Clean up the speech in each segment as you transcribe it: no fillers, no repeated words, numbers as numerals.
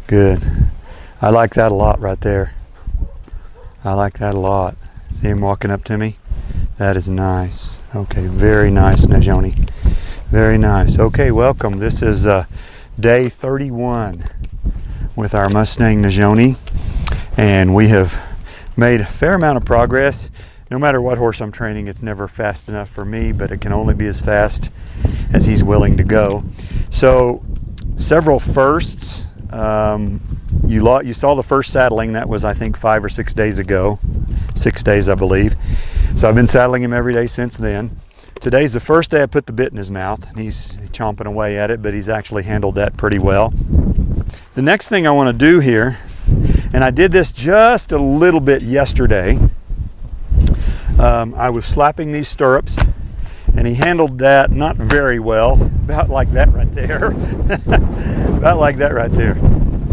Good. I like that a lot right there. I like that a lot. See him walking up to me? That is nice. Okay, very nice, Najoni. Very nice. Okay, welcome. This is day 31 with our Mustang Najoni, and we have made a fair amount of progress. No matter what horse I'm training, it's never fast enough for me, but it can only be as fast as he's willing to go. So, several firsts. You saw the first saddling. That was, I think, 5 or 6 days ago. 6 days, I believe. So I've been saddling him every day since then. Today's the first day I put the bit in his mouth, and he's chomping away at it, but he's actually handled that pretty well. The next thing I want to do here, and I did this just a little bit yesterday, I was slapping these stirrups, and he handled that not very well, about like that right there. About like that right there.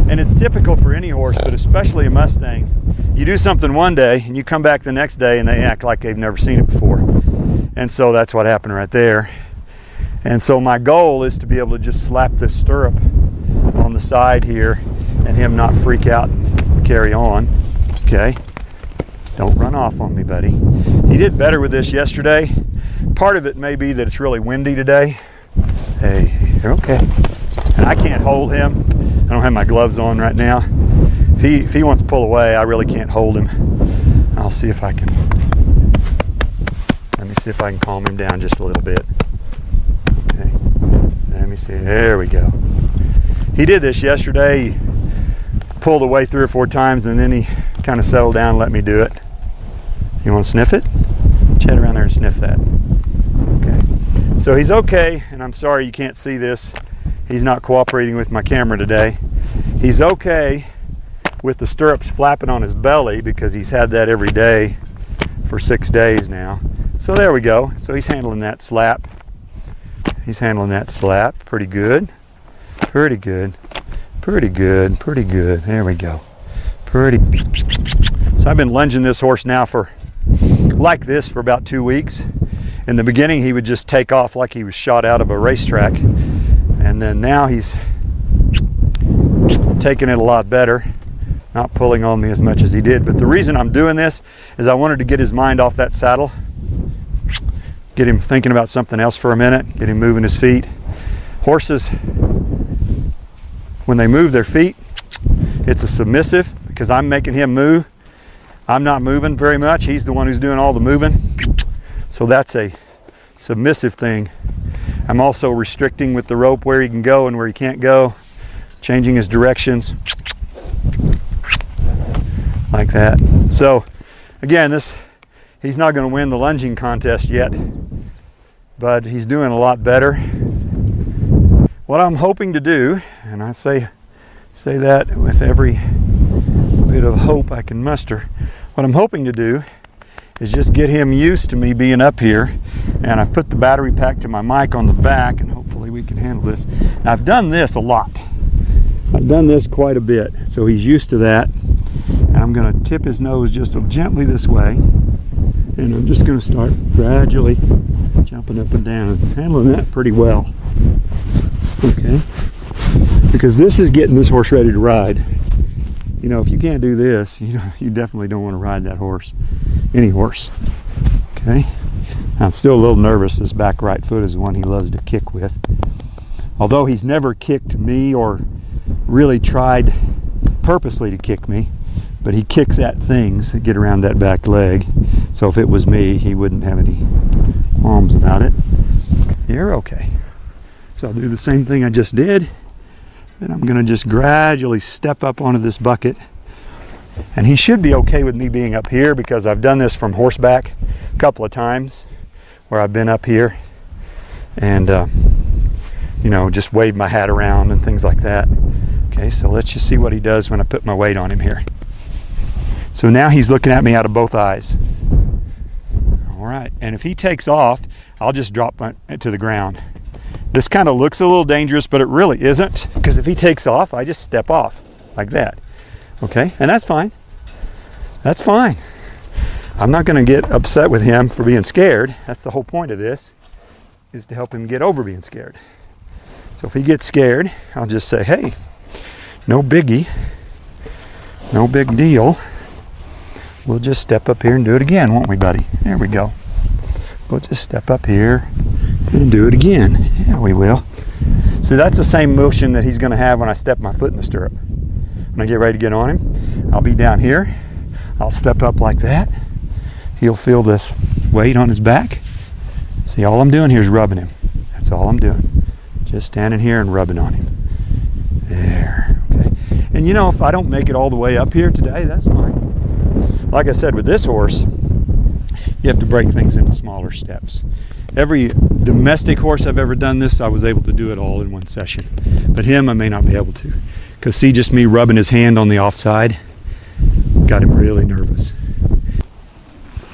And it's typical for any horse, but especially a Mustang. You do something one day, and you come back the next day, and they act like they've never seen it before. And so that's what happened right there. And so my goal is to be able to just slap this stirrup on the side here, and him not freak out and carry on. Okay? Don't run off on me, buddy. He did better with this yesterday. Part of it may be that it's really windy today. Hey, you're okay. And I can't hold him. I don't have my gloves on right now. If he wants to pull away, I really can't hold him. I'll see if I can. Let me see if I can calm him down just a little bit. Okay. Let me see. There we go. He did this yesterday. He pulled away 3 or 4 times, and then he kind of settled down and let me do it. You want to sniff it? Chet around there and sniff that. Okay. So he's okay, and I'm sorry you can't see this. He's not cooperating with my camera today. He's okay with the stirrups flapping on his belly because he's had that every day for 6 days now. So there we go. So he's handling that slap. He's handling that slap. Pretty good. Pretty good. Pretty good. Pretty good. There we go. Pretty. So I've been lunging this horse now for like this for about 2 weeks. In the beginning, he would just take off like he was shot out of a racetrack. And then now he's taking it a lot better, not pulling on me as much as he did. But the reason I'm doing this is I wanted to get his mind off that saddle, get him thinking about something else for a minute, get him moving his feet. Horses, when they move their feet, it's a submissive because I'm making him move. I'm not moving very much. He's the one who's doing all the moving. So that's a submissive thing. I'm also restricting with the rope where he can go and where he can't go, changing his directions like that. So again, he's not going to win the lunging contest yet, but he's doing a lot better. What I'm hoping to do, and I say that with every bit of hope I can muster, what I'm hoping to do is just get him used to me being up here. And I've put the battery pack to my mic on the back, and hopefully we can handle this. Now, I've done this a lot. I've done this quite a bit, so he's used to that. And I'm going to tip his nose just gently this way, and I'm just going to start gradually jumping up and down. He's handling that pretty well. Okay? Because this is getting this horse ready to ride. You know, if you can't do this, you definitely don't want to ride that horse. Any horse. Okay? I'm still a little nervous. This back right foot is the one he loves to kick with. Although he's never kicked me or really tried purposely to kick me, but he kicks at things that get around that back leg. So if it was me, he wouldn't have any qualms about it. You're okay. So I'll do the same thing I just did. Then I'm going to just gradually step up onto this bucket. And he should be okay with me being up here because I've done this from horseback a couple of times where I've been up here and just wave my hat around and things like that. Okay, so let's just see what he does when I put my weight on him here. So now he's looking at me out of both eyes. All right, and if he takes off, I'll just drop it to the ground. This kind of looks a little dangerous, but it really isn't, because if he takes off, I just step off like that. Okay, and that's fine. That's fine. I'm not going to get upset with him for being scared. That's the whole point of this, is to help him get over being scared. So if he gets scared, I'll just say, hey, no biggie, no big deal. We'll just step up here and do it again, won't we, buddy? There we go. We'll just step up here and do it again. Yeah, we will. So that's the same motion that he's going to have when I step my foot in the stirrup. When I get ready to get on him, I'll be down here. I'll step up like that. He'll feel this weight on his back. See, all I'm doing here is rubbing him. That's all I'm doing. Just standing here and rubbing on him. There. Okay. And you know, if I don't make it all the way up here today, that's fine. Like I said, with this horse, you have to break things into smaller steps. Every domestic horse I've ever done this, I was able to do it all in one session. But him, I may not be able to. Because see, just me rubbing his hand on the offside got him really nervous.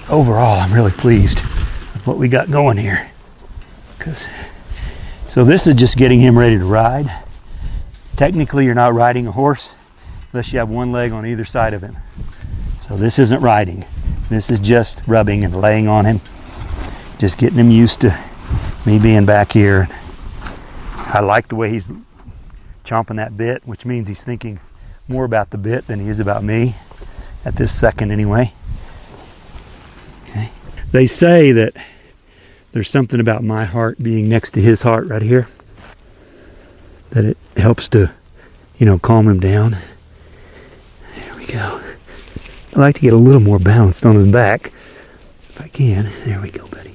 Overall, I'm really pleased with what we got going here. So this is just getting him ready to ride. Technically, you're not riding a horse unless you have one leg on either side of him. So this isn't riding. This is just rubbing and laying on him. Just getting him used to me being back here. I like the way he's chomping that bit, which means he's thinking more about the bit than he is about me at this second anyway. Okay. They say that there's something about my heart being next to his heart right here, that it helps to, you know, calm him down. There we go. I like to get a little more balanced on his back if I can. There we go, buddy.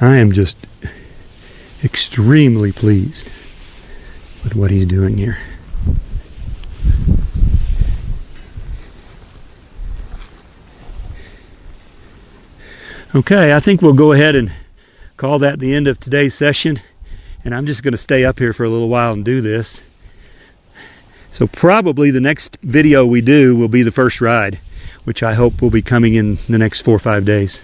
I am just extremely pleased with what he's doing here. Okay, I think we'll go ahead and call that the end of today's session, and I'm just going to stay up here for a little while and do this. So probably the next video we do will be the first ride, which I hope will be coming in the next 4 or 5 days.